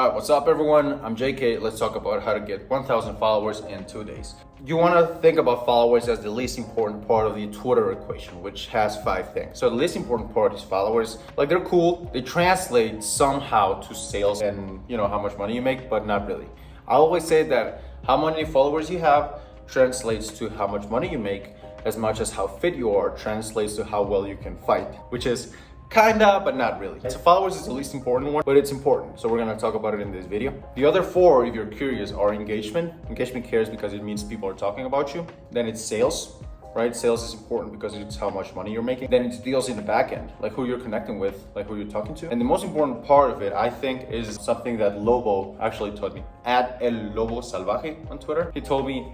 Alright, what's up everyone? I'm JK. Let's talk about how to get 1,000 followers in 2 days. You want to think about followers as the least important part of the Twitter equation, which has 5 things. So the least important part is followers. Like, they're cool. They translate somehow to sales and how much money you make, but not really. I always say that how many followers you have translates to how much money you make, as much as how fit you are translates to how well you can fight, which is kinda, but not really. So followers is the least important one, but it's important. So we're gonna talk about it in this video. The other 4, if you're curious, are engagement. Engagement cares because it means people are talking about you. Then it's sales, right? Sales is important because it's how much money you're making. Then it's deals in the back end, like who you're connecting with, like who you're talking to. And the most important part of it, I think, is something that Lobo actually taught me. At El Lobo Salvaje on Twitter, he told me,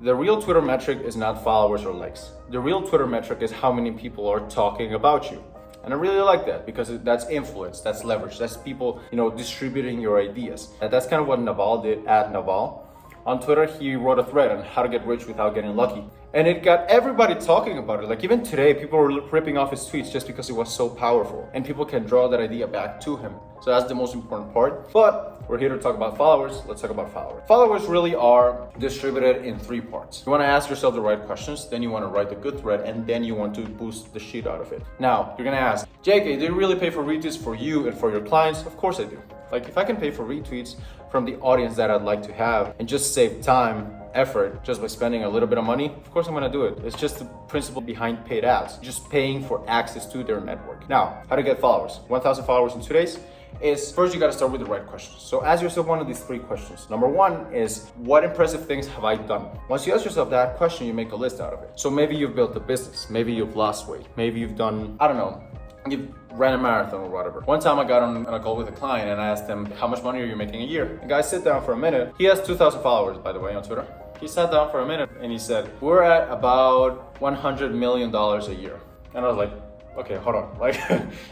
the real Twitter metric is not followers or likes. The real Twitter metric is how many people are talking about you. And I really like that because that's influence, that's leverage, that's people, distributing your ideas. And that's kind of what Naval did at Naval. On Twitter, he wrote a thread on how to get rich without getting lucky. And it got everybody talking about it. Like, even today, people were ripping off his tweets just because it was so powerful. And people can draw that idea back to him. So that's the most important part. But we're here to talk about followers. Let's talk about followers. Followers really are distributed in 3 parts. You want to ask yourself the right questions, then you want to write a good thread, and then you want to boost the shit out of it. Now, you're going to ask, JK, do you really pay for retweets for you and for your clients? Of course I do. Like, if I can pay for retweets from the audience that I'd like to have and just save time, effort, just by spending a little bit of money, of course I'm gonna do it. It's just the principle behind paid ads, just paying for access to their network. Now, how to get followers? 1,000 followers in 2 days is, first you gotta start with the right questions. So ask yourself one of these 3 questions. Number 1 is, what impressive things have I done? Once you ask yourself that question, you make a list out of it. So maybe you've built a business, maybe you've lost weight, maybe you've done, you've ran a marathon or whatever. One time I got on a call with a client and I asked him, how much money are you making a year? The guy sat down for a minute. He has 2,000 followers, by the way, on Twitter. He sat down for a minute and he said, we're at about $100 million a year. And I was like, okay, hold on. Like,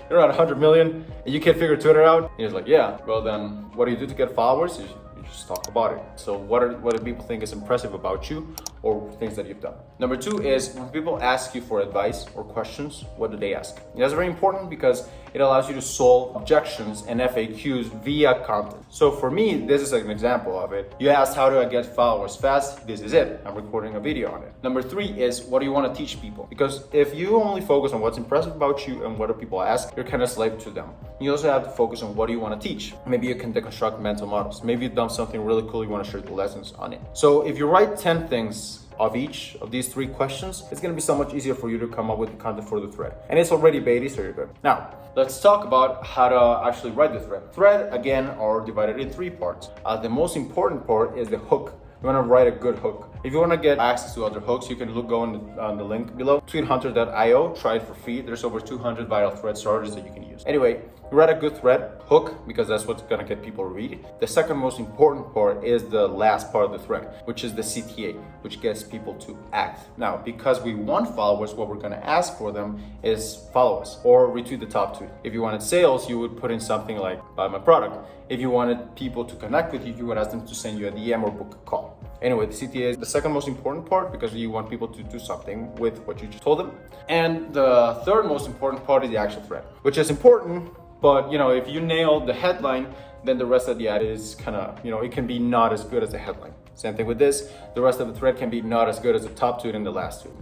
you're at 100 million and you can't figure Twitter out? He was like, yeah. Well, then what do you do to get followers? You just talk about it. So what do people think is impressive about you or things that you've done? Number 2 is, when people ask you for advice or questions, what do they ask? That's very important because it allows you to solve objections and FAQs via content. So for me, this is an example of it. You asked, how do I get followers fast? This is it. I'm recording a video on it. Number 3 is, what do you want to teach people? Because if you only focus on what's impressive about you and what do people ask, you're kind of slave to them. You also have to focus on what do you want to teach. Maybe you can deconstruct mental models. Maybe you've done something really cool, you want to share the lessons on it. So if you write 10 things of each of these 3 questions, it's going to be so much easier for you to come up with the content for the thread. And it's already baity, so you're good. Now, let's talk about how to actually write the thread. Thread, again, are divided in 3 parts. The most important part is the hook. You want to write a good hook. If you want to get access to other hooks, you can go on the link below, tweethunter.io. Try it for free. There's over 200 viral thread starters that you can use. Anyway, you write a good thread hook because that's what's going to get people to read it. The second most important part is the last part of the thread, which is the CTA, which gets people to act. Now, because we want followers, what we're going to ask for them is follow us or retweet the top tweet. If you wanted sales, you would put in something like buy my product. If you wanted people to connect with you, you would ask them to send you a DM or book a call. Anyway, the CTA is the second most important part because you want people to do something with what you just told them. And the third most important part is the actual thread, which is important, but if you nail the headline, then the rest of the ad is kind of, it can be not as good as the headline. Same thing with this. The rest of the thread can be not as good as the top tweet and the last tweet.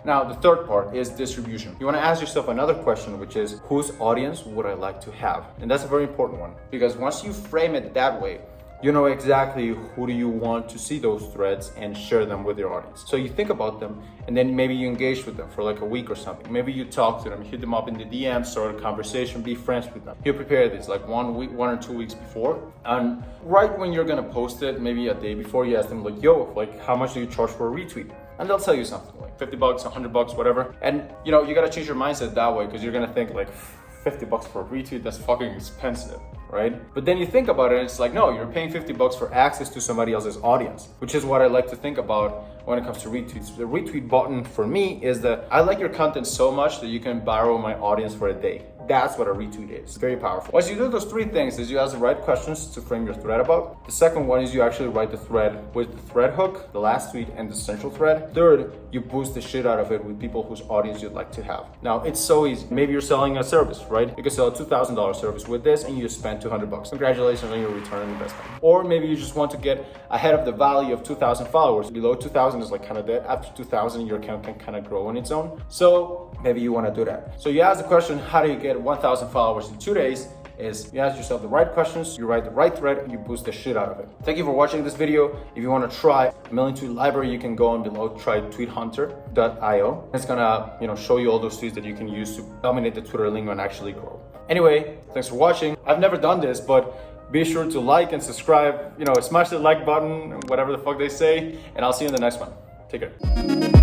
Now, the third part is distribution. You want to ask yourself another question, which is, whose audience would I like to have? And that's a very important one because once you frame it that way, you know exactly who do you want to see those threads and share them with your audience. So you think about them and then maybe you engage with them for like a week or something. Maybe you talk to them, hit them up in the DM, start a conversation, be friends with them. You prepare this like 1 week, 1 or 2 weeks before. And right when you're gonna post it, maybe a day before, you ask them like, yo, like how much do you charge for a retweet? And they'll tell you something like $50, $100, whatever. And you gotta change your mindset that way because you're gonna think like, $50 for a retweet, that's fucking expensive, right? But then you think about it and it's like, no, you're paying $50 for access to somebody else's audience, which is what I like to think about when it comes to retweets. The retweet button for me is that I like your content so much that you can borrow my audience for a day. That's what a retweet is. It's very powerful. Once you do those three things, is you ask the right questions to frame your thread about. The second one is you actually write the thread with the thread hook, the last tweet, and the central thread. Third, you boost the shit out of it with people whose audience you'd like to have. Now, it's so easy. Maybe you're selling a service, right? You can sell a $2,000 service with this and you just spend $200. Congratulations on your return on investment. Or maybe you just want to get ahead of the value of 2,000 followers. Below 2,000 is like kind of dead. After 2,000, your account can kind of grow on its own. So maybe you want to do that. So you ask the question, how do you get 1,000 followers in 2 days? Is you ask yourself the right questions, you write the right thread, and you boost the shit out of it. Thank you for watching this video. If you want to try a million tweet library, you can go on below, try tweethunter.io. It's gonna show you all those tweets that you can use to dominate the Twitter lingo and actually grow. Anyway, thanks for watching. I've never done this, but be sure to like and subscribe. Smash the like button, whatever the fuck they say, and I'll see you in the next one. Take care.